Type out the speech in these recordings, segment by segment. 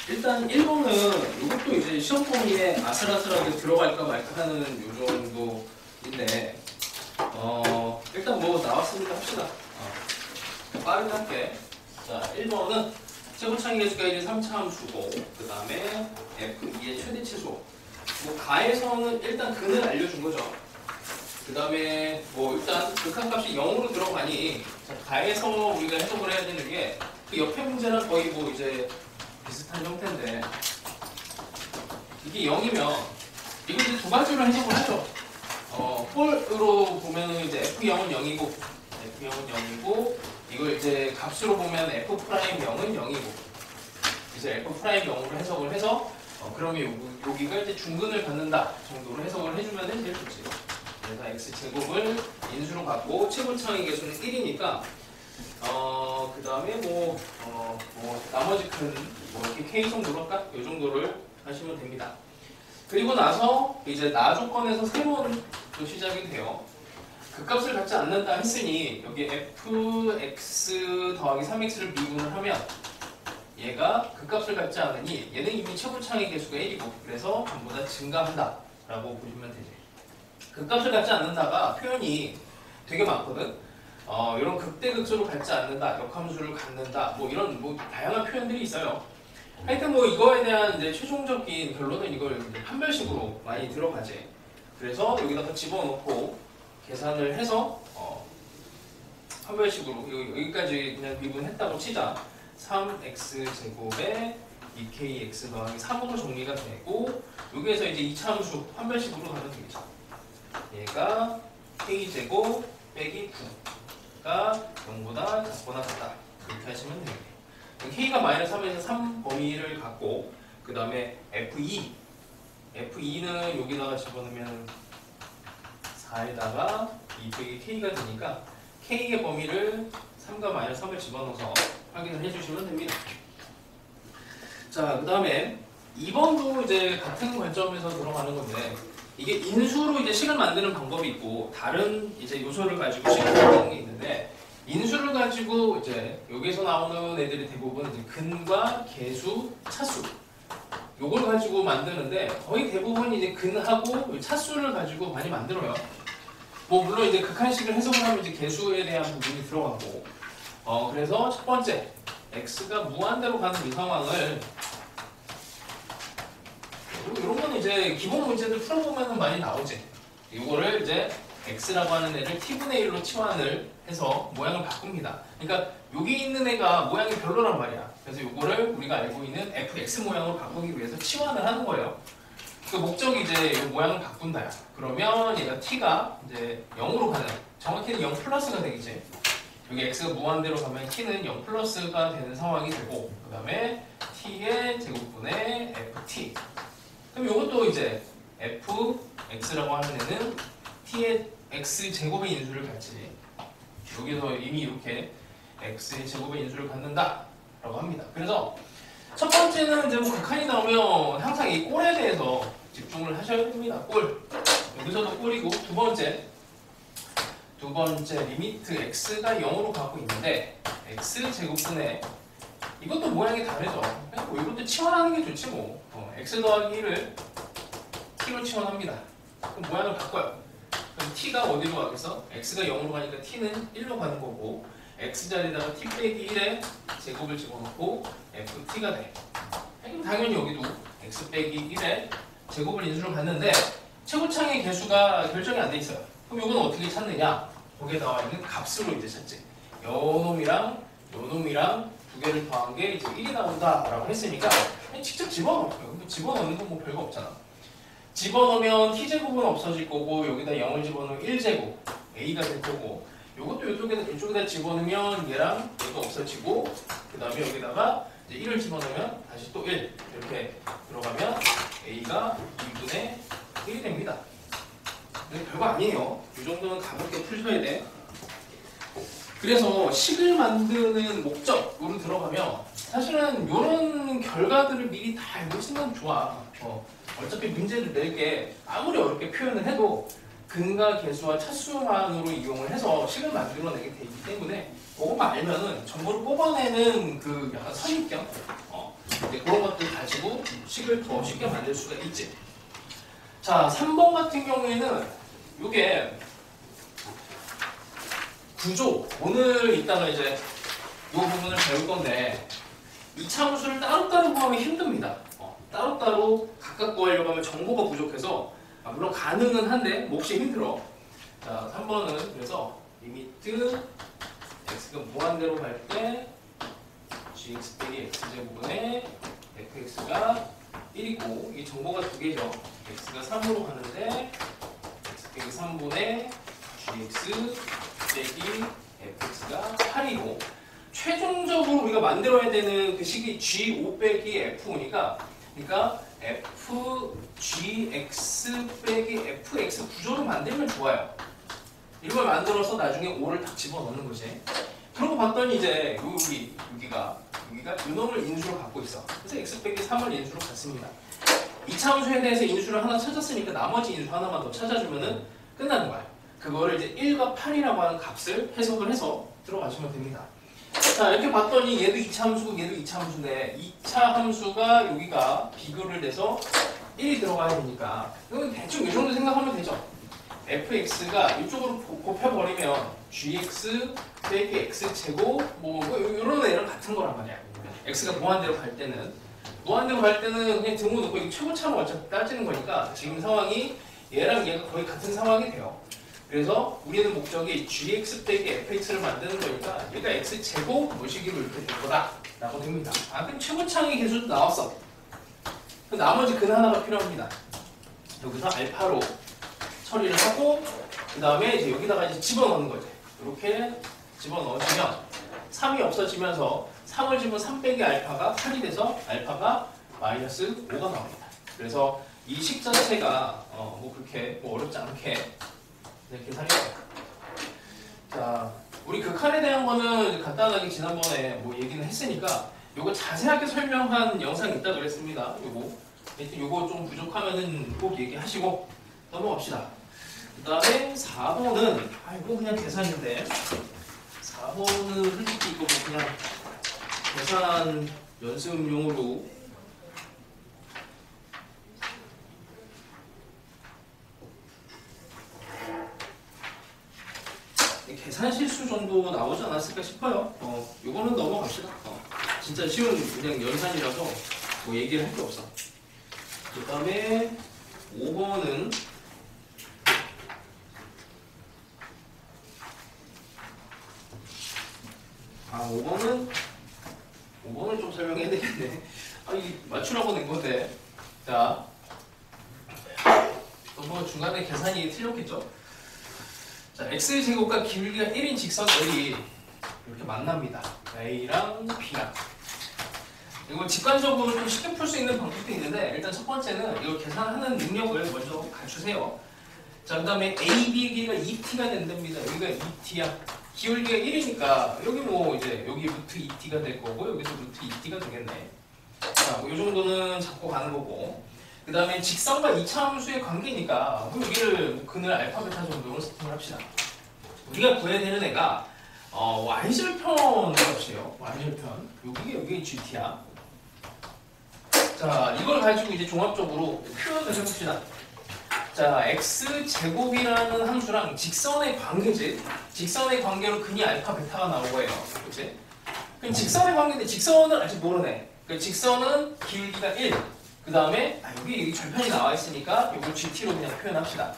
일단 1번은 이것도 이제 시험 범위에 아슬아슬하게 들어갈까 말까 하는 요 정도인데 일단 뭐 나왔으니까 합시다. 빠르게 할게. 자, 1번은 최고차이 계수가 1이 3차 함수고 그 다음에 F2의 최대치수 뭐 가에서는 일단 근을 알려준 거죠. 그 다음에 뭐 일단 극한값이 0으로 들어가니 가에서 우리가 해석을 해야 되는 게 그 옆에 문제랑 거의 뭐 이제 비슷한 형태인데 이게 0이면 이거 이제 두 가지로 해석을 하죠. 홀으로 보면은 이제 F0은 0이고 F0은 0이고 이걸 이제 값으로 보면 F'0은 0이고 이제 F'0으로 해석을 해서 그러면 여기가 이제 중근을 갖는다 정도로 해석을 해주면 제일 좋지. 그래서 x제곱을 인수로 갖고 최고차의 계수는 1이니까 그 다음에 뭐 나머지 큰 뭐 이렇게 k 정도로 할까? 이 정도를 하시면 됩니다. 그리고 나서 이제 나 조건에서 새로운 또 시작이 돼요. 그 값을 갖지 않는다 했으니 여기 fx 더하기 3x를 미분을 하면 얘가 그 값을 갖지 않으니 얘는 이미 최고차의 계수가 1이고 그래서 전부 다 증가한다 라고 보시면 되죠. 그 값을 갖지 않는다가 표현이 되게 많거든. 이런 극대극소를 갖지 않는다, 역함수를 갖는다, 뭐 이런 뭐 다양한 표현들이 있어요. 하여튼 뭐 이거에 대한 이제 최종적인 결론은 이걸 이제 판별식으로 많이 들어가지. 그래서 여기다가 집어넣고 계산을 해서 판별식으로 여기까지 그냥 미분했다고 치자. 3x제곱에 2kx 더하기 3으로 정리가 되고 여기에서 이제 이차함수 판별식으로 가면 되겠죠. 얘가 k제곱 빼기 9가 0보다 작거나 같다. 이렇게 하시면 됩니다. k가 마이너스 3에서 3 범위를 갖고 그 다음에 F2는 여기다가 집어넣으면 4에다가 2 빼기 k가 되니까 k의 범위를 3과 마이너스 3을 집어넣어서 확인을 해주시면 됩니다. 자, 그 다음에 2번도 이제 같은 관점에서 들어가는 건데 이게 인수로 이제 식을 만드는 방법이 있고 다른 이제 요소를 가지고 식을 만드는 게 있는데 인수를 가지고 이제 여기서 나오는 애들이 대부분 이제 근과 계수, 차수 요걸 가지고 만드는데 거의 대부분 이제 근하고 차수를 가지고 많이 만들어요. 뭐 물론 이제 극한식을 해석을 하면 이제 계수에 대한 부분이 들어가고 그래서 첫 번째 x가 무한대로 가는 이 상황을 이런 건 이제 기본 문제들 풀어보면 많이 나오지. 이거를 이제 x라고 하는 애를 t분의 1로 치환을 해서 모양을 바꿉니다. 그러니까 여기 있는 애가 모양이 별로란 말이야. 그래서 이거를 우리가 알고 있는 fx 모양으로 바꾸기 위해서 치환을 하는 거예요. 그 목적이 이제 이 모양을 바꾼다야. 그러면 얘가 t가 이제 0으로 가는, 정확히는 0 플러스가 되겠지. 여기 x가 무한대로 가면 t는 0 플러스가 되는 상황이 되고 그 다음에 t의 제곱분의 ft. 그럼 이것도 이제 fx라고 하는 애는 t의 x제곱의 인수를 갖지. 여기서 이미 이렇게 x의 제곱의 인수를 갖는다 라고 합니다. 그래서 첫 번째는 이제 뭐 극한이 나오면 항상 이 꼴에 대해서 집중을 하셔야 됩니다. 꼴. 여기서도 꼴이고 두 번째 리미트 x가 0으로 가고 있는데 x제곱분의 이것도 모양이 다르죠. 뭐 이것도 치환하는 게 좋지 뭐. x 더하기 1을 t로 치환합니다. 그럼 모양을 바꿔요. 그럼 t가 어디로 가겠어? x가 0으로 가니까 t는 1로 가는 거고 x 자리에다가 t 빼기 1의 제곱을 집어넣고 ft가 돼. 그럼 당연히 여기도 x 빼기 1의 제곱을 인수로 받는데 최고차의 개수가 결정이 안 돼 있어요. 그럼 이건 어떻게 찾느냐? 거기에 나와 있는 값으로 이제 찾지. 요 놈이랑 요 놈이랑 두 개를 더한 게 이제 1이 나온다라고 했으니까 그냥 직접 집어넣어요. 근데 집어넣는 건 뭐 별거 없잖아. 집어넣으면 t제곱은 없어질 거고 여기다 0을 집어넣으면 1제곱 a가 될 거고 요것도 이쪽에다 집어넣으면 얘랑 얘가 없어지고 그 다음에 여기다가 이제 1을 집어넣으면 다시 또 1 이렇게 들어가면 a가 2분의 1이 됩니다. 근데 별거 아니에요. 이 정도는 가볍게 풀셔야 돼. 그래서 식을 만드는 목적으로 들어가면 사실은 이런 결과들을 미리 다 알고 있으면 좋아. 어차피 문제를 낼 게 아무리 어렵게 표현을 해도 근과 계수와 차수만으로 이용을 해서 식을 만들어내게 되기 때문에 그것만 알면은 정보를 뽑아내는 그 약간 선입견 이제 그런 것들 가지고 식을 더 쉽게 만들 수가 있지. 자, 3번 같은 경우에는 이게 구조, 오늘 이따가 이제 이 부분을 배울 건데 이차함수를 따로따로 구하면 힘듭니다. 따로따로 각각 구하려고 하면 정보가 부족해서 물론 가능은 한데 몹시 힘들어. 자, 3번은 그래서 리미트 x가 무한대로 갈 때 gx 빼기 x제곱분의 fx가 1이고 이 정보가 두 개죠. x가 3으로 가는데 x 빼기 3분의 gx 빼기 fx가 8이고 최종적으로 우리가 만들어야 되는 그 식이 g5 빼기 f5니까 그러니까 fgx 빼기 fx 구조를 만들면 좋아요. 이걸 만들어서 나중에 5를 딱 집어넣는 거지. 그러고 봤더니 이제 여기가 이놈을 인수로 갖고 있어. 그래서 x 빼기 3을 인수로 갖습니다. 이차함수에 대해서 인수를 하나 찾았으니까 나머지 인수 하나만 더 찾아주면은 끝나는 거야. 그거를 이제 1과 8이라고 하는 값을 해석을 해서 들어가시면 됩니다. 자, 이렇게 봤더니 얘도 2차 함수고 얘도 2차 함수인데 2차 함수가 여기가 비교를 돼서 1이 들어가야 되니까 이건 대충 이 정도 생각하면 되죠. fx가 이쪽으로 곱해버리면 gx 빼기 x제곱 뭐 이런 애랑 같은 거란 말이야. x가 무한대로 갈 때는 그냥 등호 놓고 이 최고차로 어차피 따지는 거니까 지금 상황이 얘랑 얘가 거의 같은 상황이 돼요. 그래서 우리는 목적이 gx 빼기 fx를 만드는 거니까 얘가 x제곱 모시기로 이렇게 될 거다 라고 됩니다. 그럼 최고차의 개수도 나왔어. 그럼 나머지 근 하나가 필요합니다. 여기서 알파로 처리를 하고 그 다음에 이제 여기다가 이제 집어넣는 거지. 이렇게 집어넣으시면 3이 없어지면서 3을 집은 3 빼기 알파가 8이 돼서 알파가 마이너스 5가 나옵니다. 그래서 이 식 자체가 뭐 그렇게 뭐 어렵지 않게 이렇게 계산해요. 자, 우리 극한에 대한 거는 간단하게 지난번에 뭐 얘기는 했으니까 요거 자세하게 설명한 영상이 있다 그랬습니다. 요거 좀 부족하면은 꼭 얘기하시고 넘어갑시다. 그 다음에 4번은 이거 그냥 계산인데 4번은 솔직히 이거 뭐 그냥 계산 연습용으로 계산 실수 정도 나오지 않았을까 싶어요. 요거는 넘어갑시다. 진짜 쉬운 그냥 연산이라서 뭐 얘기를 할 게 없어. 그 다음에 5번은 5번은 좀 설명해야 되겠네. 이 맞추라고 낸 건데. 자, 또 뭐 중간에 계산이 틀렸겠죠? 자, x제곱과 길이가 1인 직선 L이 이렇게 만납니다. A랑 B랑. 이거 직관적으로 좀 쉽게 풀 수 있는 방법도 있는데 일단 첫 번째는 이걸 계산하는 능력을 먼저 갖추세요. 자, 그 다음에 AB의 길이가 2t가 된답니다. 여기가 2t야. 기울기가 1이니까 여기 뭐 이제 여기 루트 2t가 될 거고 여기서 루트 2t가 되겠네. 자, 뭐 이 정도는 잡고 가는 거고. 그 다음에 직선과 이차함수의 관계니까 여기를 근을 알파 베타 정도로 세팅을 합시다. 우리가 구해야 되는 애가 y절편 값이에요. y절편. 여기 gt야. 자, 이걸 가지고 이제 종합적으로 표현을 해봅시다. 자, x제곱이라는 함수랑 직선의 관계지. 직선의 관계로 근이 알파 베타가 나온 거예요. 그치? 그럼 직선의 관계인데 직선을 아직 모르네. 그 직선은 길이가 1. 그 다음에 여기 절편이 나와 있으니까 이걸 gt로 그냥 표현합시다.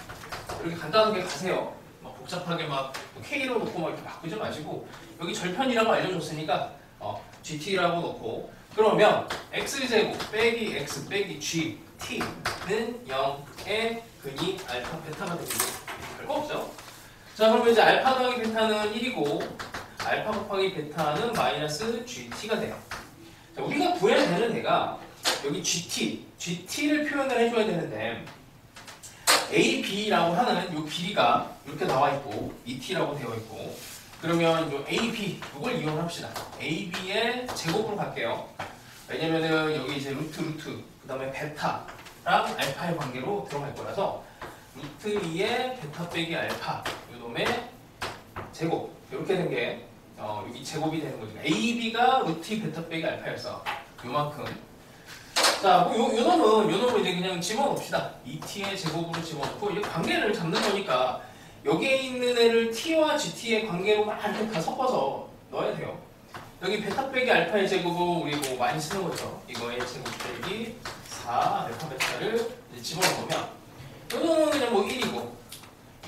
이렇게 간단하게 가세요. 막 복잡하게 막 k로 놓고 막 이렇게 바꾸지 마시고 여기 절편이라고 알려줬으니까 gt라고 놓고 그러면 x제곱 빼기 x 빼기 gt는 0의 근이 알파 베타가 됩니다. 별거 없죠? 자, 그러면 이제 알파 더하기 베타는 1이고 알파 곱하기 베타는 마이너스 gt가 돼요. 자, 우리가 구해야 되는 애가 여기 gt를 표현을 해줘야 되는데 AB라고 하는 이 길이가 이렇게 나와 있고 2t라고 되어 있고 그러면 이 AB 이걸 이용합시다. AB의 제곱으로 갈게요. 왜냐면은 여기 이제 루트 그 다음에 베타랑 알파의 관계로 들어갈 거라서 루트 2의 베타 빼기 알파 요놈의 제곱 이렇게 된 게 여기 제곱이 되는 거죠. AB가 루트 2 베타 빼기 알파였어. 요만큼. 자, 뭐 요놈은 이제 그냥 집어넣읍시다. 2t의 제곱으로 집어넣고 이제 관계를 잡는 거니까 여기에 있는 애를 t와 gt의 관계로 막 이렇게 다 섞어서 넣어야 돼요. 여기 베타 빼기 알파의 제곱은 우리 뭐 많이 쓰는 거죠. 이거의 제곱 빼기 4 알파 베타를 이제 집어넣으면 요놈은 그냥 뭐 1이고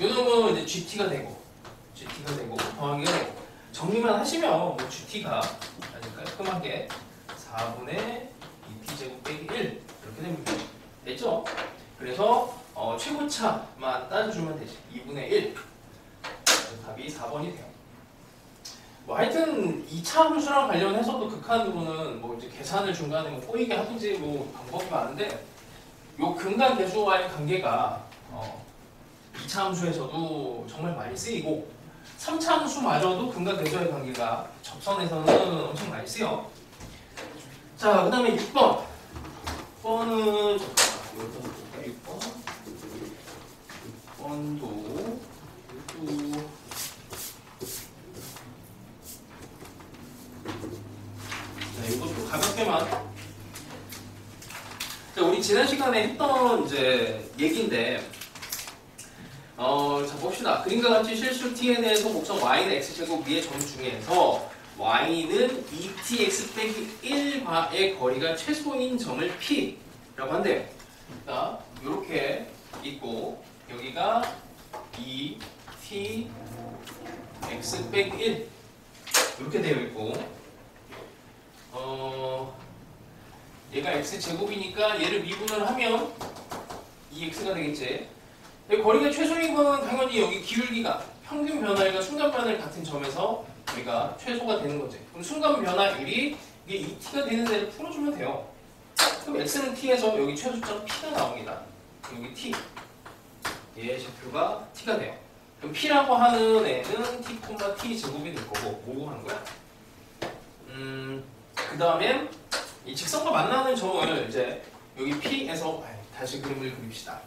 요놈은 이제 gt가 되고 더하기가 되고 정리만 하시면 뭐 gt가 깔끔하게 4분의 2t 제곱 빼기 1 이렇게 됩니다. 됐죠? 그래서 최고차만 따져주면 되지. 2분의 1 답이 4번이 돼요. 뭐 하여튼 2차 함수랑 관련해서도 극한으로는 뭐 이제 계산을 중간에 뭐 꼬이게 하든지 뭐 방법이 많은데 요 근과 계수와의 관계가 2차 함수에서도 정말 많이 쓰이고 3차 함수마저도 근과 계수와의 관계가 접선에서는 엄청 많이 쓰여. 자, 그 다음에 6번. 6번은 6번도 이것도 가볍게만. 자, 우리 지난 시간에 했던 이제 얘기인데, 자 봅시다. 그림과 같이 실수 t에 대해서 곡선 y는 x제곱 위의 점 중에서 y는 2tx 빼기 1과의 거리가 최소인 점을 p라고 한대요. 자, 요렇게 있고 여기가 2tx 빼기 1 이렇게 되어 있고 얘가 x제곱이니까 얘를 미분을 하면 2x가 되겠지. 거리가 최소인 건 당연히 여기 기울기가 평균 변화율과 순간 변화율 같은 점에서 우리가 최소가 되는 거지. 그럼 순간 변화율이 이게 2t가 되는 데를 풀어주면 돼요. 그럼 x는 t에서 여기 최소점 p가 나옵니다. 여기 t 얘의 좌표가 t가 돼요. 그럼 p라고 하는 애는 t, t 제곱이 될 거고 뭐고 하는 거야? 그 다음에 이 직선과 만나는 점을 이제 여기 p에서 다시 그림을 그립시다.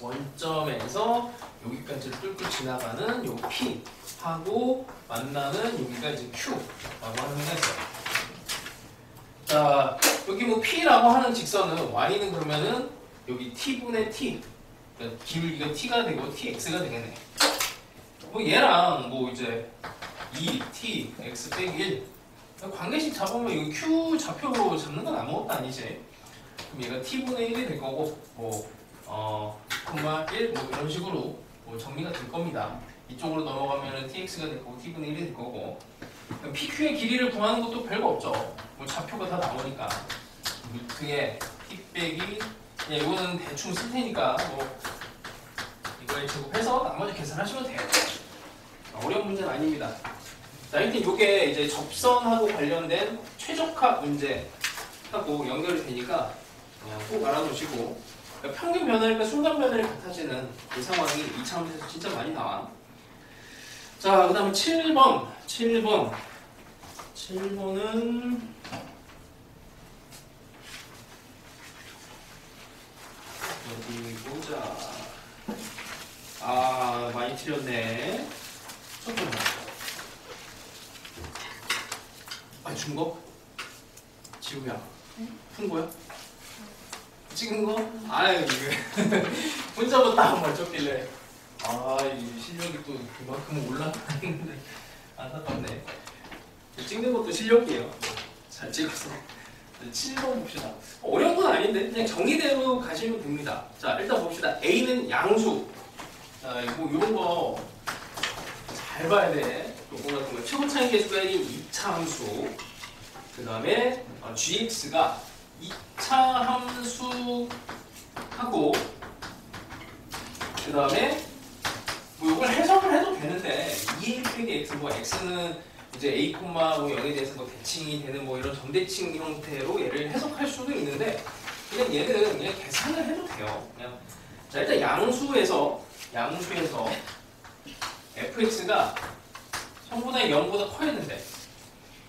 원점에서 여기까지 뚫고 지나가는 요 P 하고 만나는 여기가 이제 Q라고 하는 게 있어요. 자, 여기 뭐 P라고 하는 직선은 Y는 그러면은 여기 T분의 T 그러니까 기울기가 T가 되고 TX가 되겠네. 뭐 얘랑 뭐 이제 2T, X 빼기 1 관계식 잡으면 여기 Q 좌표로 잡는 건 아무것도 아니지. 그럼 얘가 T분의 1이 될 거고 뭐 1, 뭐 이런 식으로 뭐 정리가 될 겁니다. 이쪽으로 넘어가면 tx가 될 거고 t분의 1이 될 거고 pq의 길이를 구하는 것도 별거 없죠. 뭐 좌표가 다 나오니까 루트에 t 빼기 이거는 대충 쓸 테니까 뭐 이거에 제곱해서 나머지 계산하시면 돼요. 어려운 문제는 아닙니다. 자, 하여튼 이게 이제 접선하고 관련된 최적화 문제하고 연결이 되니까 그냥 꼭 알아놓으시고 평균 변화율과 순간 변화율이 같아지는 이 상황이 2차 함수에서 진짜 많이 나와. 자, 그 다음에 7번. 7번은 어디 보자. 아, 많이 틀렸네. 첫 번째. 많이 준 거? 지우야. 푼 거야? 찍은 거? 아유, 이게 혼자부터 딱 맞췄길래 이 실력이 또 그만큼 올라가는데 안타깝네. 찍는 것도 실력이에요. 잘 찍어서. 7번 봅시다. 어려운 건 아닌데 그냥 정의대로 가시면 됩니다. 자, 일단 봅시다. A는 양수. 자, 뭐 이런 거 잘 봐야 돼. 요거 같은 거 최고차의 계수가 2차 함수. 그 다음에 gx가 2차 함수하고 그 다음에 뭐 이걸 해석을 해도 되는데 2a 빼기 x 뭐 x는 이제 a, 뭐 0에 대해서 뭐 대칭이 되는 뭐 이런 점대칭 형태로 얘를 해석할 수도 있는데 그냥 얘는 그냥 계산을 해도 돼요. 그냥 자, 일단 양수에서 fx가 0보다 0보다 커야되는데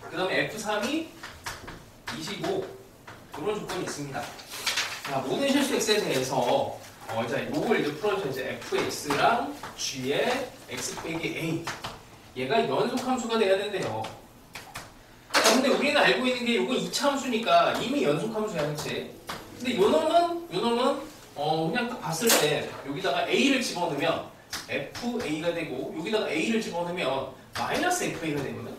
그 다음에 f3이 25 이런 조건이 있습니다. 자, 모든 실수 x에 대해서 자, 요걸 이제 풀어줘. 이제 fx랑 g의 x 빼기 a. 얘가 연속함수가 돼야 된대요. 자, 근데 우리는 알고 있는 게 요거 2차 함수니까 이미 연속함수야, 그치? 근데 요 놈은 그냥 딱 봤을 때 여기다가 a를 집어넣으면 fa가 되고 여기다가 a를 집어넣으면 마이너스 fa가 되거든.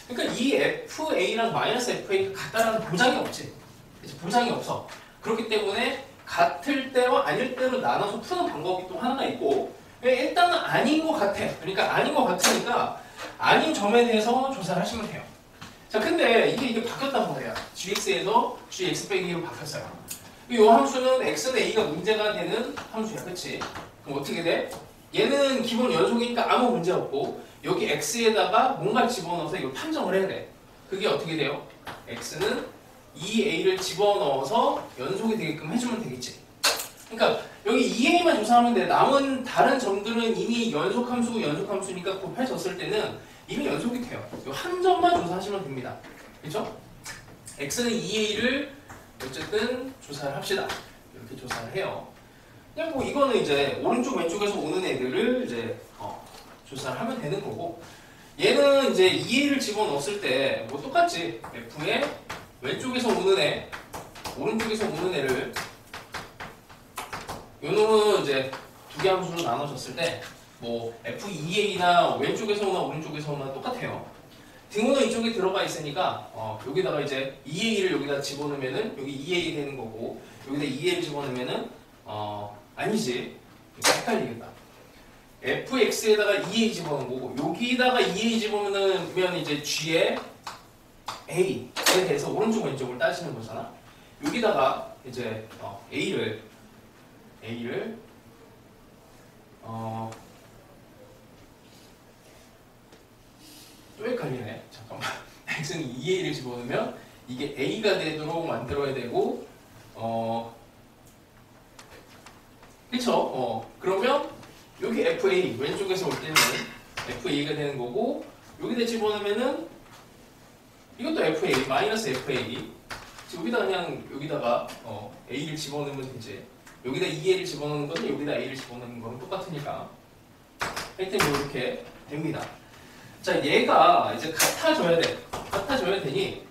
그러니까 이 fa랑 마이너스 fa가 같다라는 보장이 없지. 그치? 보장이 없어. 그렇기 때문에 같을 때와 아닐 때로 나눠서 푸는 방법이 또 하나가 있고, 일단은 아닌 것 같아. 그러니까 아닌 것 같으니까 아닌 점에 대해서 조사를 하시면 돼요. 자, 근데 이게 바뀌었단 말이야. gx에서 gx 빼기로 바뀌었어요. 이 함수는 x는 a가 문제가 되는 함수야, 그치? 그럼 어떻게 돼? 얘는 기본 연속이니까 아무 문제 없고, 여기 x에다가 뭔가 집어넣어서 이걸 판정을 해야 돼. 그게 어떻게 돼요? x는 2a를 집어넣어서 연속이 되게끔 해주면 되겠지. 그러니까 여기 2a만 조사하면 돼. 남은 다른 점들은 이미 연속함수니까 곱해졌을 때는 이미 연속이 돼요. 이 한 점만 조사하시면 됩니다. 그렇죠? x는 2a를 어쨌든 조사를 합시다. 이렇게 조사를 해요. 그냥 뭐 이거는 이제 오른쪽 왼쪽에서 오는 애들을 이제 조사를 하면 되는 거고, 얘는 이제 2a를 집어넣었을 때 뭐 똑같지. f의 왼쪽에서 오는 애, 오른쪽에서 오는 애를 요 놈은 이제 두 개 함수로 나눠졌을 때 뭐 f2a나 왼쪽에서 오나 오른쪽에서 오나 똑같아요. 등호는 이쪽에 들어가 있으니까 여기다가 이제 2a를 여기다 집어넣으면은 여기 2a 되는 거고, 여기다 2a를 집어넣으면은 아니지. 헷갈리겠다. fx에다가 2a 집어넣은 거고, 여기다가 2a 집어넣으면 이제 g의 a에 대해서 오른쪽 왼쪽을 따지는 거잖아. 여기다가 이제 a를 또 헷갈리네. 잠깐만. x는 2a를 집어넣으면 이게 a가 되도록 만들어야 되고, 그쵸? 그러면 여기 fa 왼쪽에서 올 때는 fa가 되는 거고, 여기다 집어넣으면은 이것도 fa 마이너스 fa. 여기다 그냥 여기다가 a를 집어넣으면 되지. 여기다 2a를 집어넣는 거는 여기다 a를 집어넣는 거는 똑같으니까. 하여튼 뭐 이렇게 됩니다. 자, 얘가 이제 같아져야 돼. 같아져야 되니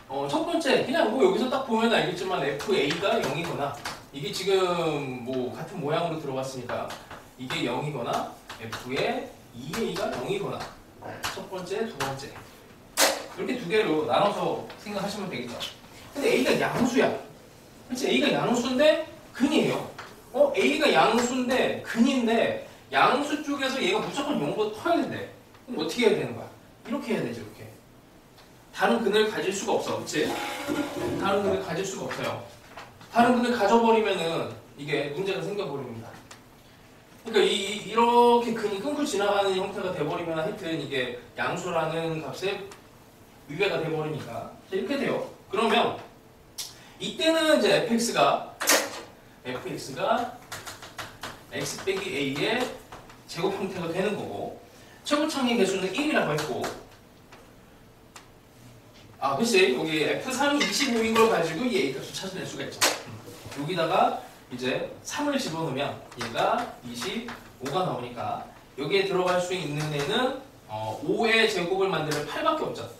첫 번째 그냥 뭐 여기서 딱 보면 알겠지만 fa가 0이거나, 이게 지금 뭐 같은 모양으로 들어갔으니까 이게 0이거나 f의 2a가 0이거나, 첫 번째, 두 번째 이렇게 두 개로 나눠서 생각하시면 되겠죠. 근데 a가 양수야. 그치? a가 양수인데 근이에요. a가 양수인데 근인데 양수 쪽에서 얘가 무조건 0보다 커야 된대. 그럼 어떻게 해야 되는 거야? 이렇게 해야 되죠. 이렇게. 다른 근을 가질 수가 없어. 그치? 다른 근을 가질 수가 없어요. 다른 근을 가져버리면은 이게 문제가 생겨버립니다. 그러니까 이렇게 근이 끊고 지나가는 형태가 돼버리면 하여튼 이게 양수라는 값에 위배가 돼버리니까 이렇게 돼요. 그러면 이때는 이제 fx가 x 빼기 a의 제곱 형태가 되는 거고, 최고창의 개수는 1이라고 했고, 그치? 여기 f3이 25인 걸 가지고 이 a 값을 찾아낼 수가 있죠. 여기다가 이제 3을 집어넣으면 얘가 25가 나오니까 여기에 들어갈 수 있는 애는 5의 제곱을 만들면 8밖에 없죠.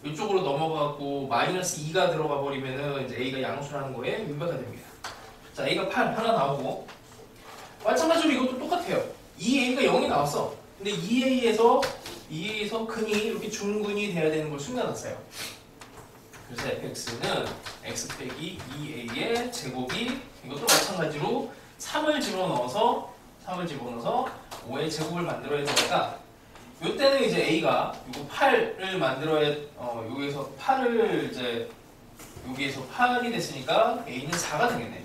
이쪽으로 넘어가고 마이너스 2가 들어가 버리면은 이제 a가 양수라는 거에 위배가 됩니다. 자, a가 8 하나 나오고, 마찬가지로 이것도 똑같아요. 2a가 0이 나왔어. 근데 2a에서 근이 이렇게 중근이 돼야 되는 걸 숨겨놨어요. 그래서 fx는 x 빼기 2a의 제곱이, 이것도 마찬가지로 3을 집어넣어서 5의 제곱을 만들어야 되니까, 이때는 이제 a가 이거 8을 만들어야, 여기서 8을 이제 여기에서 8이 됐으니까 a는 4가 되겠네.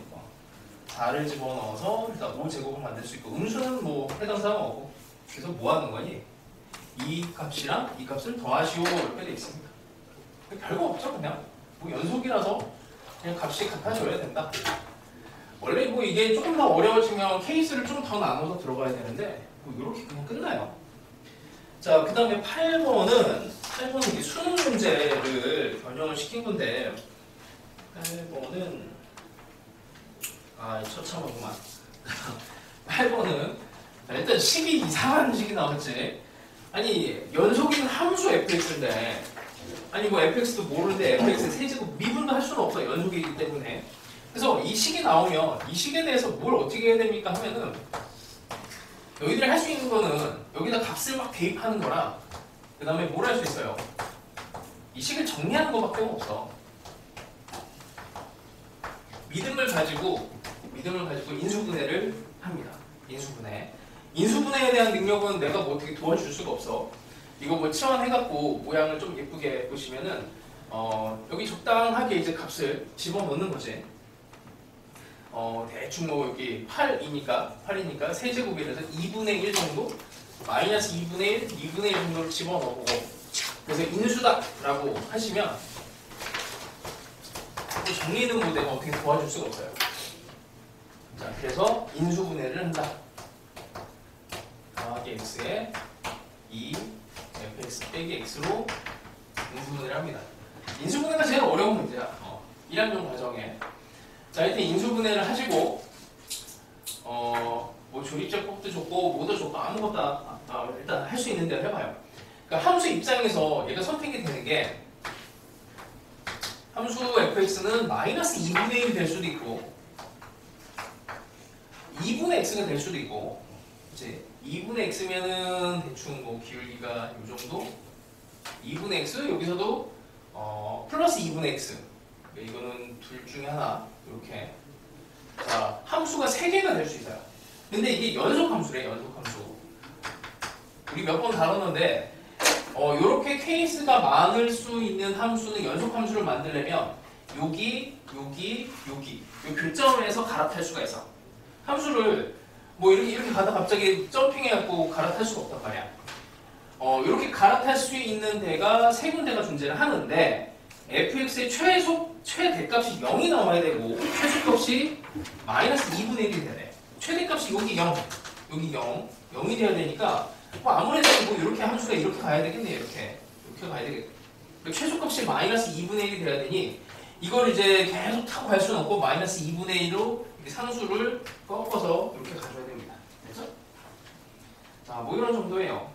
4를 집어넣어서 일단 5제곱을 만들 수 있고, 음수는 뭐 해당 사항 없고, 그래서 뭐 하는 거니? 이 값이랑 이 값을 더하시오 이렇게 돼 있습니다. 별거 없죠. 그냥 뭐 연속이라서 그냥 값이 같아져야 된다. 원래 뭐 이게 조금 더 어려워지면 케이스를 좀 더 나눠서 들어가야 되는데 뭐 이렇게 그냥 끝나요. 자, 그 다음에 8번은 이게 수능 문제를 변형을 시킨 건데, 8번은 처참하구만. 8번은 일단 식이 이상한 식이 나왔지. 아니 연속인 함수 fx인데 아니 뭐 fx도 모르는데 fx의 세제곱 미분도 할 수는 없어 연속이기 때문에. 그래서 이 식이 나오면 이 식에 대해서 뭘 어떻게 해야 됩니까 하면은 너희들이 할 수 있는 거는 여기다 값을 막 대입하는 거랑 그 다음에 뭘 할 수 있어요? 이 식을 정리하는 것밖에 없어. 믿음을 가지고 인수분해를 합니다. 인수분해에 대한 능력은 내가 뭐 어떻게 도와줄 수가 없어. 이거 뭐 치환해갖고 모양을 좀 예쁘게 보시면은 여기 적당하게 이제 값을 집어넣는 거지. 대충 뭐 여기 8이니까 세제곱이라서 2분의 1 정도? 마이너스 2분의 1, 2분의 1 정도를 집어넣고 그래서 인수다 라고 하시면 정리는 뭐 내가 어떻게 도와줄 수가 없어요. 자, 그래서 인수분해를 한다. 더하기 x에 2 fx 빼기 x로 인수분해를 합니다. 인수분해가 제일 어려운 문제야. 1학년 과정에. 자, 하여튼 인수분해를 하시고 뭐 조립제법도 좋고 뭐도 좋고 아무것도 일단 할 수 있는 대로 해봐요. 그러니까 함수 입장에서 얘가 선택이 되는 게 함수 fx는 마이너스 2분의 1이 될 수도 있고 2분의 x가 될 수도 있고 그치? 2분의 x면은 대충 뭐 기울기가 이 정도 2분의 x 여기서도 플러스 2분의 x 이거는 둘 중에 하나 이렇게. 자, 함수가 3개가 될 수 있어요. 근데 이게 연속함수래. 연속함수 우리 몇 번 다뤘는데 이렇게 케이스가 많을 수 있는 함수는 연속함수를 만들려면 여기 이 교점에서 갈아탈 수가 있어. 함수를 뭐 이렇게 가다 갑자기 점핑해갖고 갈아탈 수가 없단 말이야. 이렇게 갈아탈 수 있는 데가 3군데가 존재를 하는데 fx의 최대값이 0이 나와야 되고 최소값이 마이너스 2분의 1이 돼야 돼. 최대값이 여기 0, 여기 0이 돼야 되니까 뭐 아무래도 뭐 이렇게 함수가 이렇게 가야 되겠네. 이렇게 가야 되겠네. 최소값이 마이너스 2분의 1이 돼야 되니 이걸 이제 계속 타고 갈 수는 없고 마이너스 2분의 1로 상수를 꺾어서 이렇게 가져야 됩니다. 됐죠? 자, 뭐 이런 정도예요.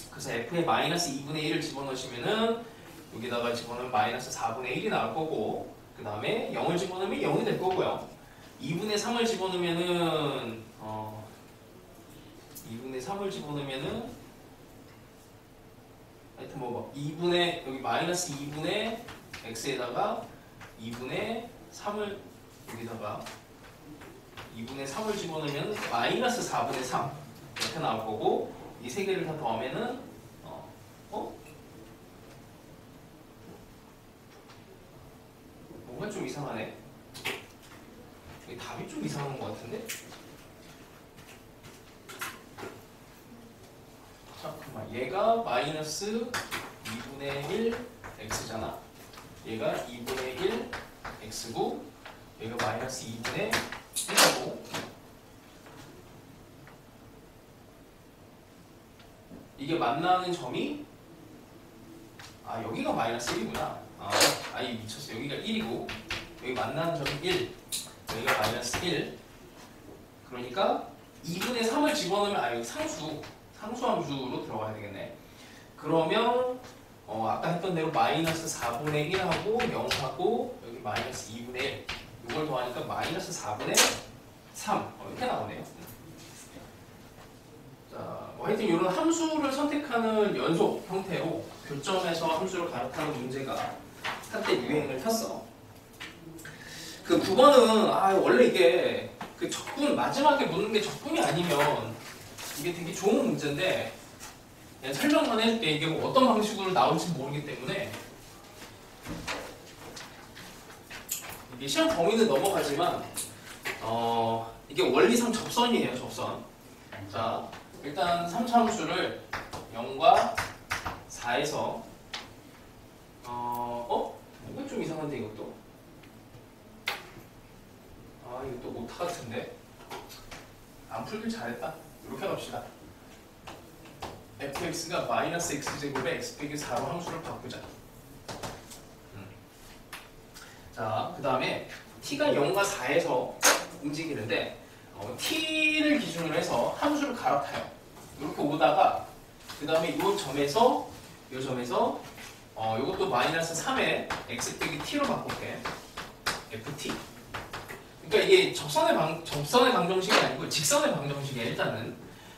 그래서 f에 마이너스 2분의 1을 집어넣으시면은 여기다가 집어넣으면 마이너스 4분의 1이 나올 거고 그 다음에 0을 집어넣으면 0이 될 거고요. 2분의 3을 집어넣으면은 2분의 3을 집어넣으면은 하여튼 뭐 2분의 여기 마이너스 2분의 x에다가 2분의 3을 여기다가 2분의 3을 집어넣으면 마이너스 4분의 3 이렇게 나올 거고 이 세 개를 다 더하면은 뭔가 좀 이상하네. 답이 좀 이상한 것 같은데? 잠깐만, 얘가 마이너스 2분의 1 x잖아. 얘가 2분의 1 x고 얘가 마이너스 2분의 1이고 이게 만나는 점이 여기가 마이너스 1이구나. 아이 미쳤어. 여기가 1이고 여기 만나는 점이 1 여기가 마이너스 1 그러니까 2분의 3을 집어넣으면 여기 상수함수로 들어가야 되겠네. 그러면 아까 했던 대로 마이너스 4분의 1하고 0하고 여기 마이너스 2분의 1 이걸 더하니까 마이너스 4분의 3 이렇게 나오네요. 자, 뭐 하여튼 이런 함수를 선택하는 연속 형태로 교점에서 함수를 갈아타는 문제가 한때 유행을 탔어. 그 9번은 원래 이게 그 적분 마지막에 묻는 게 적분이 아니면 이게 되게 좋은 문제인데 그냥 설명만 해줄게. 이게 뭐 어떤 방식으로 나올지 모르기 때문에 이게 시험 범위는 넘어가지만 이게 원리상 접선이에요. 접선. 자, 일단 3차 함수를 0과 4에서 뭔가 좀 이상한데 이것도 이것도 오타 같은데 안 풀길 잘했다. 이렇게 갑시다. fx가 마이너스 x제곱에 x 빼기 4로 함수를 바꾸자. 자, 그 다음에 t가 0과 4에서 움직이는데 t를 기준으로 해서 함수를 갈아타요. 이렇게 오다가 그 다음에 이 점에서 이것도 마이너스 3에 x 빼기 t로 바꿀게. ft. 그러니까 이게 접선의 방정식이 아니고 직선의 방정식이야. 일단은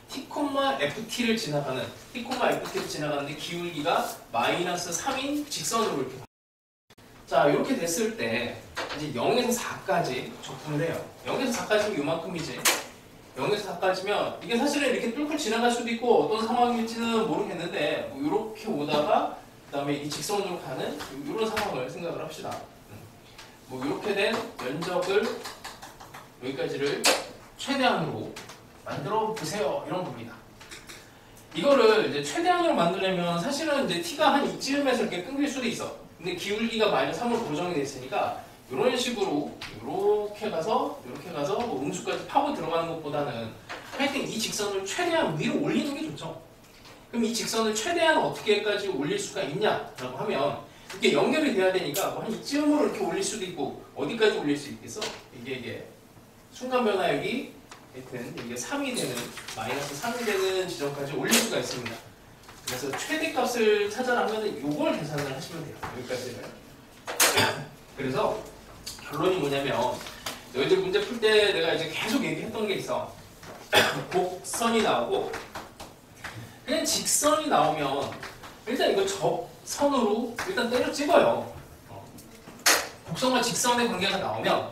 t, ft를 지나가는데 기울기가 마이너스 3인 직선으로 이렇게. 자, 이렇게 됐을 때 이제 0에서 4까지 적분을 해요. 0에서 4까지면 요만큼이지. 0에서 4까지면 이게 사실은 이렇게 뚫고 지나갈 수도 있고 어떤 상황일지는 모르겠는데 뭐 이렇게 오다가 그 다음에 이 직선으로 가는 이런 상황을 생각을 합시다. 뭐 이렇게 된 면적을 여기까지를 최대한으로 만들어 보세요. 이런 겁니다. 이거를 이제 최대한으로 만들려면 사실은 이제 t가 한 이쯤에서 이렇게 끊길 수도 있어. 근데 기울기가 마이너스 3으로 고정이 돼 있으니까 이런 식으로 이렇게 가서 뭐 음수까지 파고 들어가는 것보다는 하여튼 이 직선을 최대한 위로 올리는 게 좋죠. 그럼 이 직선을 최대한 어떻게까지 올릴 수가 있냐라고 하면 이게 연결이 돼야 되니까 뭐 한 이쯤으로 이렇게 올릴 수도 있고 어디까지 올릴 수 있겠어? 이게 순간 변화율이 하여튼 이게 3이 되는 마이너스 3이 되는 지점까지 올릴 수가 있습니다. 그래서 최대값을 찾아라면 이걸 계산을 하시면 돼요. 여기까지는. 그래서 결론이 뭐냐면 너희들 문제 풀 때 내가 이제 계속 얘기했던 게 있어. 곡선이 나오고 그냥 직선이 나오면 일단 이거 접선으로 일단 때려 찍어요. 곡선과 직선의 관계가 나오면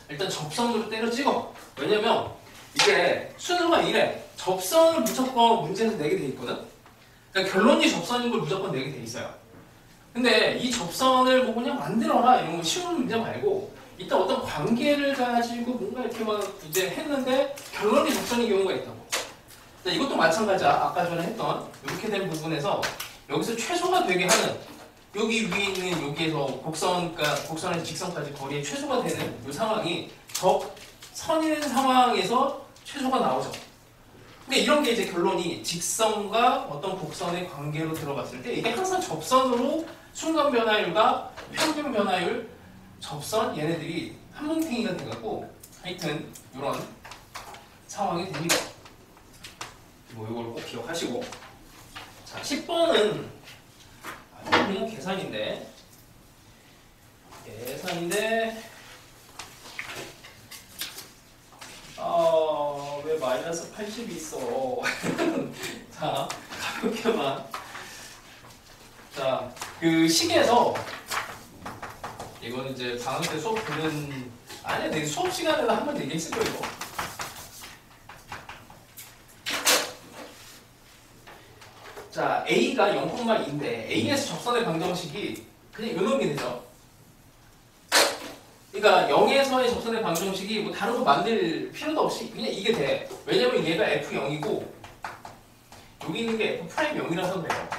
일단 접선으로 때려 찍어. 왜냐면 이게 순서가 이래. 접선을 무조건 문제에서 내게 돼 있거든. 그러니까 결론이 접선인 걸 무조건 내게 돼 있어요. 근데 이 접선을 뭐 그냥 만들어라 이런 거 쉬운 문제 말고 이따 어떤 관계를 가지고 뭔가 이렇게 막 이제 했는데 결론이 접선인 경우가 있다고. 이것도 마찬가지야. 아까 전에 했던 이렇게 된 부분에서 여기서 최소가 되게 하는 여기 위에 있는 여기에서 곡선에서 직선까지 거리의 최소가 되는 이 상황이 접선인 상황에서 최소가 나오죠. 근데 이런 게 이제 결론이 직선과 어떤 곡선의 관계로 들어갔을 때 이게 항상 접선으로 순간 변화율과 평균 변화율, 접선 얘네들이 한뭉탱이가 돼갖고 하여튼 이런 상황이 됩니다. 뭐 이걸 꼭 기억하시고. 자, 10번은 그냥 계산인데 왜 마이너스 80이 있어. 자, 가볍게만. 자, 그 식에서 이거는 이제 방학 때 수업 듣는 아니야, 내 수업 시간에도 한번 얘기했을 거예요. 이거. 자, A가 0,2인데 A에서 접선의 방정식이 그냥 요놈이 되죠. 그러니까 0에서의 접선의 방정식이 뭐 다른 거 만들 필요도 없이 그냥 이게 돼. 왜냐면 얘가 F0이고 여기 있는 게 F'0이라서 그래요.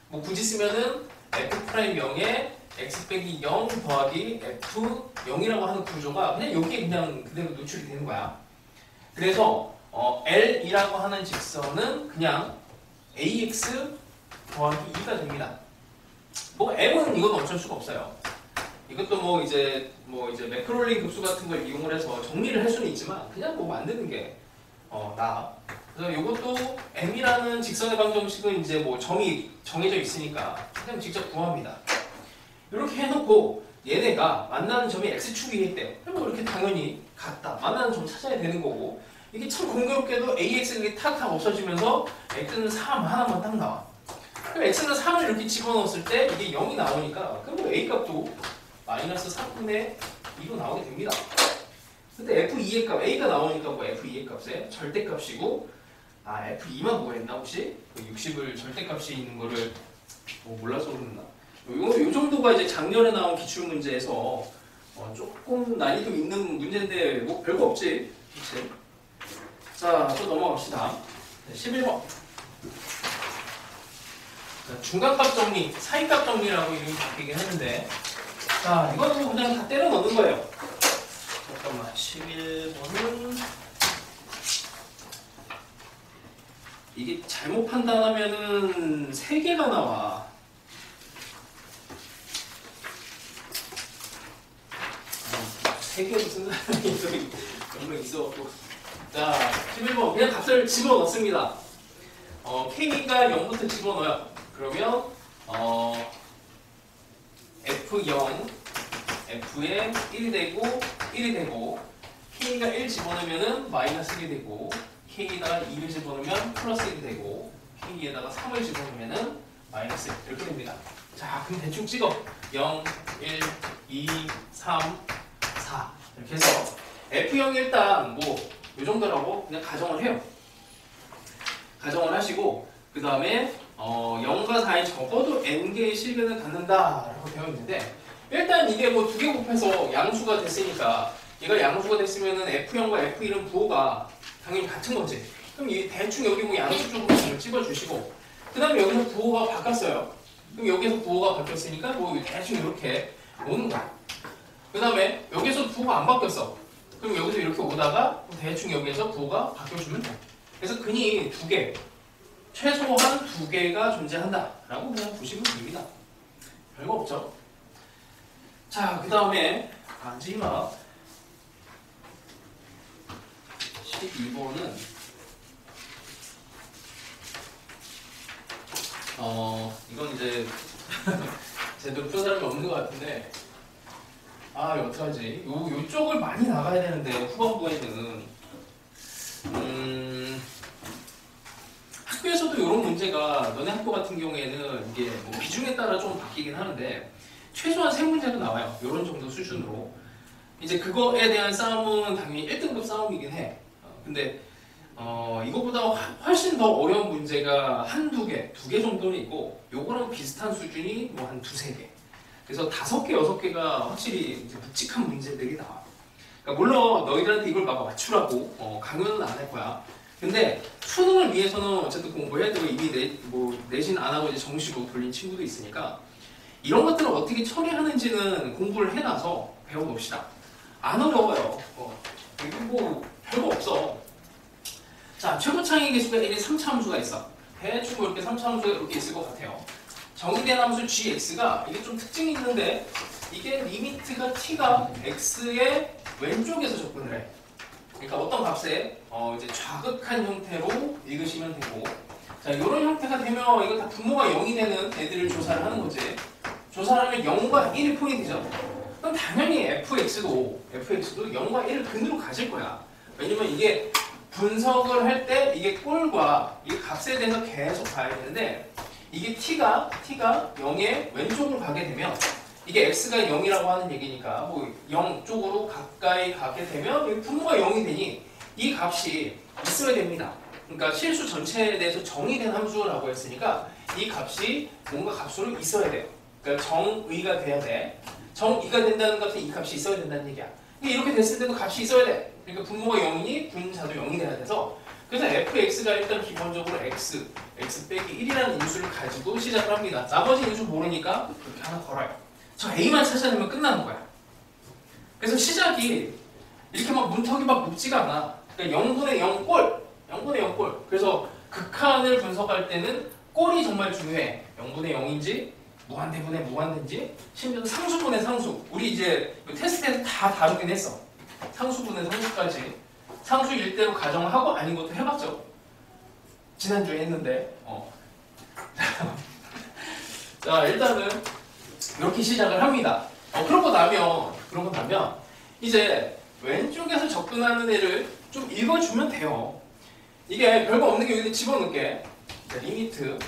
뭐 굳이 쓰면은 F'0에 x 빼기 0 더하기 F0이라고 하는 구조가 그냥 여기에 그냥 그대로 노출이 되는 거야. 그래서 L이라고 하는 직선은 그냥 AX 더하기 2가 됩니다. 뭐 M은 이건 어쩔 수가 없어요. 이것도 뭐 이제 매크롤린 급수 같은 걸 이용을 해서 정리를 할 수는 있지만 그냥 뭐 만드는 게 나아. 그래서 이것도 M이라는 직선의 방정식은 이제 뭐 정해져 있으니까 그냥 직접 구합니다. 이렇게 해놓고 얘네가 만나는 점이 X축이 있대요. 그럼 이렇게 당연히 같다. 만나는 점 찾아야 되는 거고 이게 참 공교롭게도 AX가 탁탁 없어지면서 X는 3 하나만 딱 나와. 그럼 X는 3을 이렇게 집어넣었을 때 이게 0이 나오니까 그럼 뭐 A값도 마이너스 3분의 2로 나오게 됩니다. 근데 F2의 값, A가 나오니까 뭐 F2의 값의 절대값이고 F2만 뭐했나 혹시? 60을 절대값이 있는 거를 뭐 몰라서 그랬나? 요 정도가 이제 작년에 나온 기출문제에서 조금 난이도 있는 문제인데 뭐 별거 없지. 그치? 자, 또 넘어갑시다. 11번. 자, 중간값 정리, 사이값 정리라고 이름이 바뀌긴 했는데 자, 이거는 뭐 그냥 다 때려 넣는 거예요. 잠깐만, 11번은 이게 잘못 판단하면은 3개가 나와. 되게 무슨 사람이 몇명 있어갖고. 자, 11번. 그냥 값을 집어넣습니다. K가 0부터 집어넣어요. 그러면, F0, F에 1이 되고, 1이 되고, K가 1 집어넣으면 마이너스 1이 되고, K에다가 2를 집어넣으면 플러스 1이 되고, K에다가 3을 집어넣으면 마이너스 1 이렇게 됩니다. 자, 그럼 대충 찍어. 0, 1, 2, 3, 4 이렇게 해서 F0이 일단 뭐 이 정도라고 그냥 가정을 해요. 가정을 하시고 그 다음에 0과 4에 적어도 n개의 실근을 갖는다 라고 되어 있는데 일단 이게 뭐 두 개 곱해서 양수가 됐으니까 얘가 양수가 됐으면은 F0과 F1은 부호가 당연히 같은 거지. 그럼 이 대충 여기 뭐 양수 쪽으로 찍어주시고 그 다음에 여기서 부호가 바뀌었어요. 그럼 여기서 부호가 바뀌었으니까 뭐 대충 이렇게 오는 거야. 그 다음에 여기서 부호가 안 바뀌었어. 그럼 여기서 이렇게 오다가 대충 여기에서 부호가 바뀌어주면 돼. 그래서 근이 두 개, 최소한 두 개가 존재한다 라고 그냥 보시면 됩니다. 별거 없죠. 자, 그 다음에 마지막 12번은 이건 이제 제대로 푼 사람이 없는 것 같은데 아 이거 어떡하지? 요쪽을 많이 나가야 되는데 후반부에는 학교에서도 이런 문제가 너네 학교 같은 경우에는 이게 뭐 비중에 따라 좀 바뀌긴 하는데 최소한 3문제도 나와요. 이런 정도 수준으로 이제 그거에 대한 싸움은 당연히 1등급 싸움이긴 해. 근데 이거보다 훨씬 더 어려운 문제가 한두 개, 두 개 정도는 있고 요거랑 비슷한 수준이 뭐 한 두세 개. 그래서 5개, 6개가 확실히 이제 묵직한 문제들이 나와. 그러니까 물론 너희들한테 이걸 막 맞추라고 강요는 안 할 거야. 근데 수능을 위해서는 어쨌든 공부해야 되고 이미 내신 안 하고 이제 정시로 돌린 친구도 있으니까 이런 것들을 어떻게 처리하는지는 공부를 해놔서 배워봅시다. 안 어려워요. 이게 뭐 별거 없어. 자, 최고창의 개수가 1에 3차 함수가 있어. 대충 뭐 이렇게 3차 함수가 이렇게 있을 것 같아요. 정의된 함수 gx가 이게 좀 특징이 있는데 이게 리미트가 t가 x의 왼쪽에서 접근을 해. 그러니까 어떤 값에 이제 좌극한 형태로 읽으시면 되고 자, 이런 형태가 되면 이거 다 분모가 0이 되는 애들을 조사를 하는 거지. 조사를 하면 0과 1이 포인트죠. 그럼 당연히 fx도 0과 1을 근으로 가질 거야. 왜냐면 이게 분석을 할 때 이게 꼴과 이 값에 대해서 계속 봐야 되는데 이게 t가 0의 왼쪽으로 가게 되면 이게 x가 0이라고 하는 얘기니까 뭐 0 쪽으로 가까이 가게 되면 여기 분모가 0이 되니 이 값이 있어야 됩니다. 그러니까 실수 전체에 대해서 정의된 함수라고 했으니까 이 값이 뭔가 값으로 있어야 돼요. 그러니까 정의가 돼야 돼. 정의가 된다는 값은 이 값이 있어야 된다는 얘기야. 근데 이렇게 됐을 때도 값이 있어야 돼. 그러니까 분모가 0이니 분자도 0이 돼야 돼서 그래서 fx가 일단 기본적으로 x 빼기 1이라는 인수를 가지고 시작을 합니다. 나머지 인수 모르니까 그렇게 하나 걸어요. 저 a만 찾아내면 끝나는 거야. 그래서 시작이 이렇게 막 문턱이 막 높지가 않아. 그러니까 0분의 0 꼴, 0분의 0 꼴. 그래서 극한을 분석할 때는 꼴이 정말 중요해. 0분의 0인지 무한대분의 무한대인지 심지어 상수분의 상수. 우리 이제 테스트에서 다 다루긴 했어. 상수분의 상수까지. 상수일 대로 가정하고 아닌 것도 해봤죠. 지난주에 했는데 자, 일단은 이렇게 시작을 합니다. 그러고 나면 이제 왼쪽에서 접근하는 애를 좀 읽어주면 돼요. 이게 별거 없는 게 여기 집어넣을게. 자, 리미트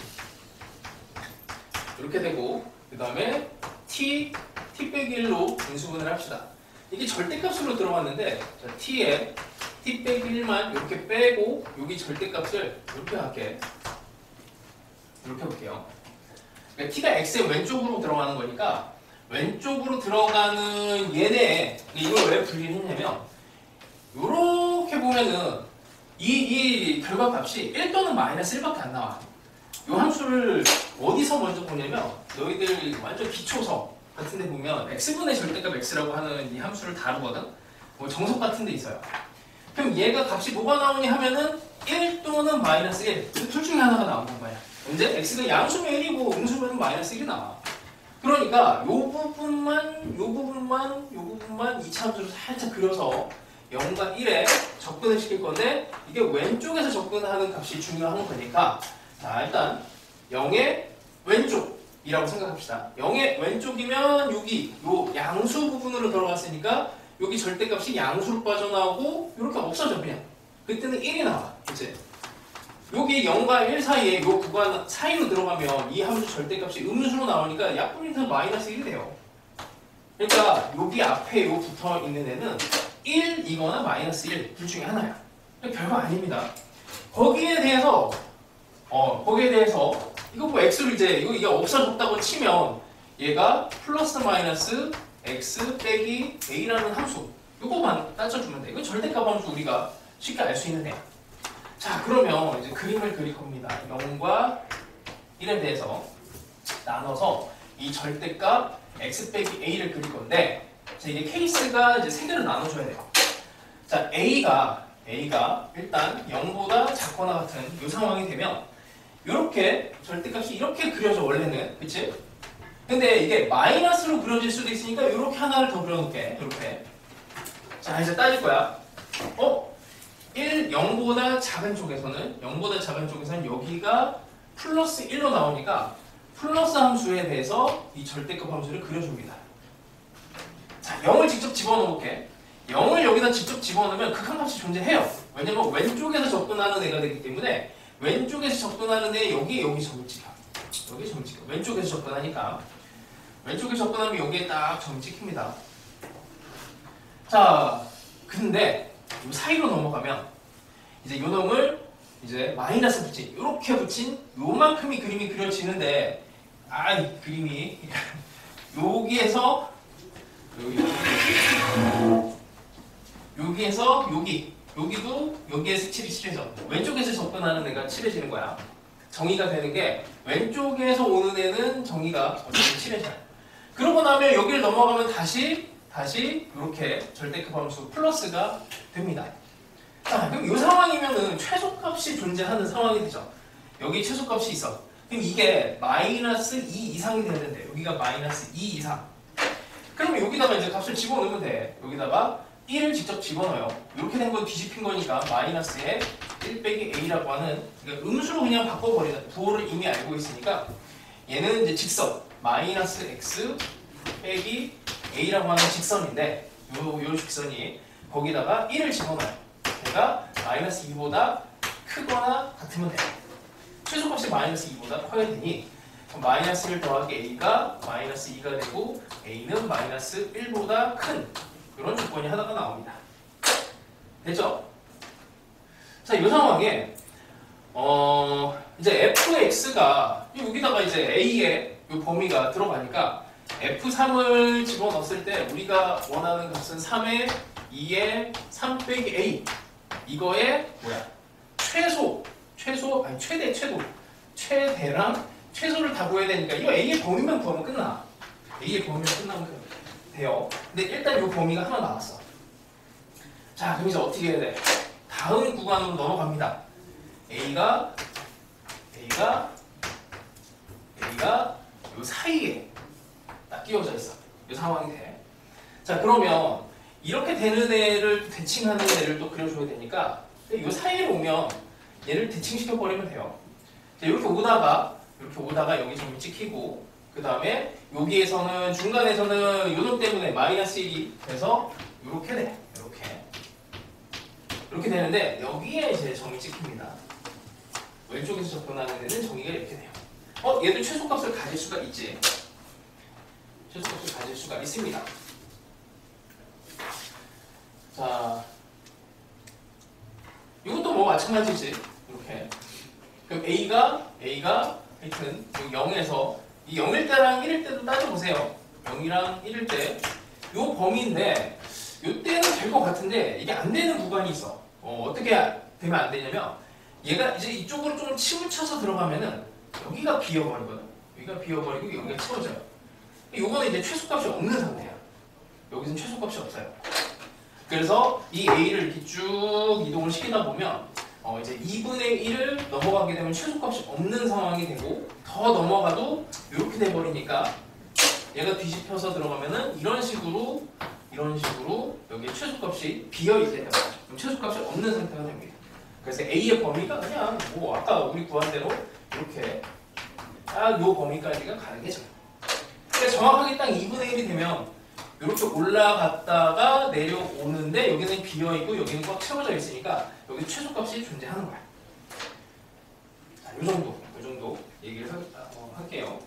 이렇게 되고 그 다음에 t 빼기 1로 인수분해를 합시다. 이게 절대값으로 들어갔는데 자, t에 t 빼기 1만 이렇게 빼고 여기 절대값을 이렇게 할게. 이렇게 볼게요. 그러니까 t가 x의 왼쪽으로 들어가는 거니까 왼쪽으로 들어가는 얘네 이걸 왜 분리를 했냐면 이렇게 보면은 이 결과값이 1 또는 마이너스 1밖에 안 나와. 이 함수를 어디서 먼저 보냐면 너희들 완전 기초서 같은 데 보면 x분의 절대값 x라고 하는 이 함수를 다루거든. 뭐 정석 같은 데 있어요. 그럼 얘가 값이 뭐가 나오니 하면은 1 또는 마이너스 1 둘 중에 하나가 나온단 말이야. 이제 x가 양수면 1이고 음수면 마이너스 1이 나와. 그러니까 요 부분만 이차함수로 살짝 그려서 0과 1에 접근을 시킬 건데 이게 왼쪽에서 접근하는 값이 중요한 거니까 자 일단 0의 왼쪽이라고 생각합시다. 0의 왼쪽이면 여기 요 양수 부분으로 들어갔으니까 여기 절대값이 양수로 빠져나오고 이렇게 없어져 그냥. 그때는 1이 나와. 그치? 여기 0과 1 사이에 요 구간 사이로 들어가면 이 함수 절대값이 음수로 나오니까 약분이 마이너스 1이 돼요. 그러니까 여기 앞에 요 붙어 있는 애는 1이거나 마이너스 1 둘 중에 하나야. 별거 아닙니다. 거기에 대해서 이거 뭐 x로 이제 이게 없어졌다고 치면 얘가 플러스 마이너스 x 빼기 a라는 함수 이거만 따져주면 돼. 이거 절대값 함수 우리가 쉽게 알 수 있는 애야. 자 그러면 이제 그림을 그릴 겁니다. 0과 1에 대해서 나눠서 이 절대값 x 빼기 a를 그릴 건데 자, 이게 케이스가 이제 세 개로 나눠줘야 돼요. 자 a가 일단 0보다 작거나 같은 이 상황이 되면 이렇게 절대값이 이렇게 그려져 원래는 그치? 근데 이게 마이너스로 그려질 수도 있으니까 이렇게 하나를 더 그려놓게 이렇게. 자 이제 따질 거야. 0보다 작은 쪽에서는 여기가 플러스 1로 나오니까 플러스 함수에 대해서 이 절대값 함수를 그려줍니다. 자 0을 직접 집어넣을게. 0을 여기다 직접 집어넣으면 극한값이 존재해요. 왜냐면 왼쪽에서 접근하는 애가 되기 때문에 왼쪽에서 접근하는 애 여기 점을 찍혀. 왼쪽에서 접근하니까 왼쪽에서 접근하면 여기에 딱 점을 찍힙니다. 자 근데 이 사이로 넘어가면 이제 요 놈을 이제 마이너스 붙인 이렇게 붙인 요만큼이 그림이 그려지는데 이 그림이 여기에서 여기에서 여기도 여기에서 칠이 칠해져. 왼쪽에서 접근하는 애가 칠해지는 거야. 정의가 되는 게 왼쪽에서 오는 애는 정의가 어차피 칠해져요. 그러고 나면 여기를 넘어가면 다시 이렇게 절대값 함수 플러스가 됩니다. 자, 그럼 이 상황이면은 최소값이 존재하는 상황이 되죠. 여기 최소값이 있어. 그럼 이게 마이너스 2 이상이 되는데 여기가 마이너스 2 이상. 그럼 여기다가 이제 값을 집어넣으면 돼. 여기다가 1을 직접 집어넣어요. 이렇게 된 건 뒤집힌 거니까 마이너스에 1 빼기 a라고 하는 그러니까 음수로 그냥 바꿔버리자. 부호를 이미 알고 있으니까 얘는 이제 직선 마이너스 x 빼기 a라고 하는 직선인데 요 직선이 거기다가 1을 집어넣어요. 얘가 마이너스 2보다 크거나 같으면 돼요. 최소값이 마이너스 2보다 커야 되니 마이너스 1 더하기 a가 마이너스 2가 되고 a는 마이너스 1보다 큰 이런 조건이 하나가 나옵니다. 됐죠? 자, 이 상황에 이제 fx가 여기다가 이제 a의 이 범위가 들어가니까 f3을 집어넣었을 때 우리가 원하는 값은 3의 2의 3 빼기 a 이거의 뭐야? 최대랑 최소를 다 구해야 되니까 이거 a의 범위만 구하면 끝나. a의 범위만 끝나면 돼요. 근데 일단 이 범위가 하나 나왔어. 자, 그럼 이제 어떻게 해야 돼? 다음 구간으로 넘어갑니다. a가 이 사이에 딱 끼워져 있어. 이 상황이 돼. 자, 그러면 이렇게 되는 애를 대칭하는 애를 또 그려줘야 되니까 이 사이에 오면 얘를 대칭시켜 버리면 돼요. 자, 이렇게 오다가 여기 점이 찍히고 그 다음에 여기에서는 중간에서는 요놈 때문에 마이너스 1이 돼서 이렇게 돼. 이렇게 되는데 여기에 이제 점이 찍힙니다. 왼쪽에서 접근하는 애는 정의가 이렇게 돼요. 얘도 최소값을 가질 수가 있지. 최소값을 가질 수가 있습니다. 자, 이것도 뭐 마찬가지지. 이렇게. 그럼 A가 하여튼 0에서 이 0일 때랑 1일 때도 따져보세요. 0이랑 1일 때 요 범위인데 요때는 될 것 같은데 이게 안 되는 구간이 있어. 어떻게 되면 안 되냐면 얘가 이제 이쪽으로 좀 치우쳐서 들어가면은 여기가 비어버리거든. 여기가 비어버리고 여기가 채워져요. 요거는 이제 최소값이 없는 상태야. 여기서는 최소값이 없어요. 그래서 이 A를 이렇게 쭉 이동을 시키다 보면 이제 2분의 1을 넘어가게 되면 최소값이 없는 상황이 되고 더 넘어가도 이렇게 돼버리니까 얘가 뒤집혀서 들어가면은 이런 식으로 여기 최소값이 비어있게 됩니다. 그럼 최소값이 없는 상태가 됩니다. 그래서 A의 범위가 그냥 뭐 아까 우리 구한 대로 이렇게 딱 요 범위까지가 가는 게 정답. 그러니까 정확하게 딱 2분의 1이 되면 이렇게 올라갔다가 내려오는데 여기는 비어있고 여기는 꽉 채워져 있으니까 여기 최소값이 존재하는 거야. 자, 요 정도 얘기를 할게요.